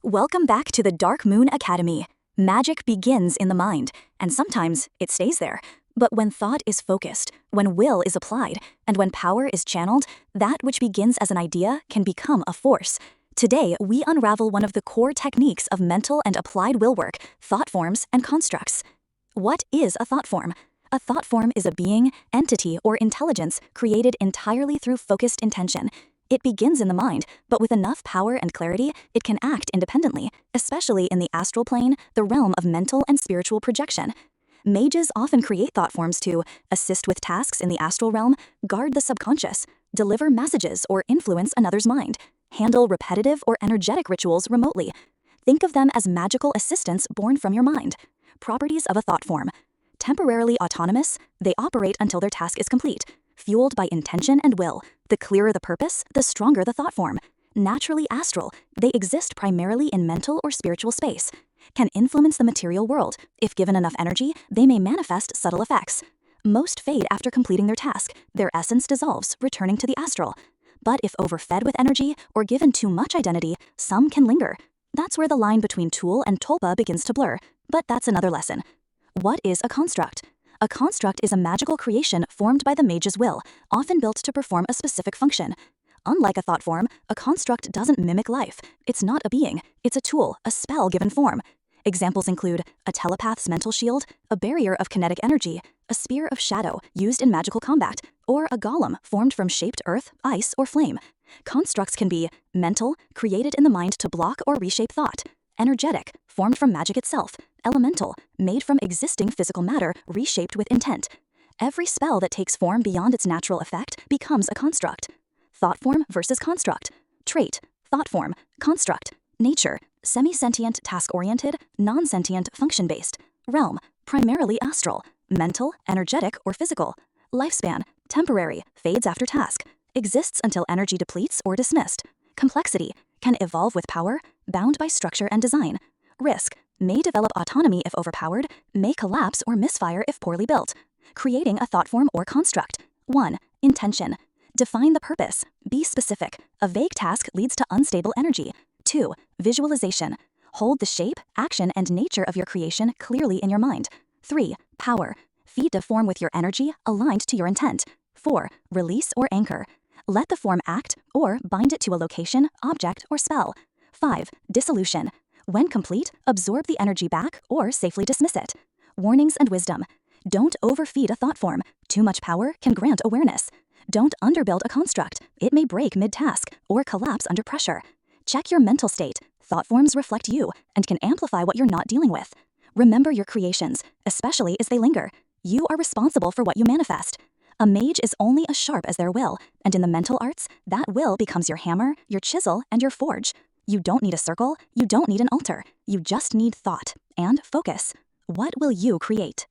Welcome back to the Darkmoon Academy. Magic begins in the mind, and sometimes it stays there. But when thought is focused, when will is applied, and when power is channeled, that which begins as an idea can become a force. Today, we unravel one of the core techniques of mental and applied will work, thought forms and constructs. What is a thought form? A thought form is a being, entity, or intelligence created entirely through focused intention. It begins in the mind, but with enough power and clarity, it can act independently, especially in the astral plane, the realm of mental and spiritual projection. Mages often create thought forms to assist with tasks in the astral realm, guard the subconscious, deliver messages or influence another's mind, handle repetitive or energetic rituals remotely. Think of them as magical assistants born from your mind. Properties of a thought form. Temporarily autonomous, they operate until their task is complete. Fueled by intention and will. The clearer the purpose, the stronger the thought form. Naturally astral, they exist primarily in mental or spiritual space. Can influence the material world. If given enough energy, they may manifest subtle effects. Most fade after completing their task. Their essence dissolves, returning to the astral. But if overfed with energy or given too much identity, some can linger. That's where the line between tool and tulpa begins to blur. But that's another lesson. What is a construct? A construct is a magical creation formed by the mage's will, often built to perform a specific function. Unlike a thought form, a construct doesn't mimic life. It's not a being. It's a tool, a spell given form. Examples include a telepath's mental shield, a barrier of kinetic energy, a spear of shadow used in magical combat, or a golem formed from shaped earth, ice, or flame. Constructs can be mental, created in the mind to block or reshape thought; energetic, formed from magic itself; elemental, made from existing physical matter, reshaped with intent. Every spell that takes form beyond its natural effect becomes a construct. Thought form versus construct. Trait, thought form, construct. Nature, semi-sentient, task-oriented, non-sentient, function-based. Realm, primarily astral, mental, energetic, or physical. Lifespan, temporary, fades after task. Exists until energy depletes or dismissed. Complexity, can evolve with power, bound by structure and design. Risk, may develop autonomy if overpowered, may collapse or misfire if poorly built. Creating a thought form or construct. 1. Intention. Define the purpose. Be specific. A vague task leads to unstable energy. 2. Visualization. Hold the shape, action, and nature of your creation clearly in your mind. 3. Power. Feed the form with your energy aligned to your intent. 4. Release or anchor. Let the form act or bind it to a location, object, or spell. 5. Dissolution. When complete, absorb the energy back or safely dismiss it. Warnings and wisdom. Don't overfeed a thought form. Too much power can grant awareness. Don't underbuild a construct. It may break mid-task or collapse under pressure. Check your mental state. Thought forms reflect you and can amplify what you're not dealing with. Remember your creations, especially as they linger. You are responsible for what you manifest. A mage is only as sharp as their will, and in the mental arts, that will becomes your hammer, your chisel, and your forge. You don't need a circle, you don't need an altar. You just need thought and focus. What will you create?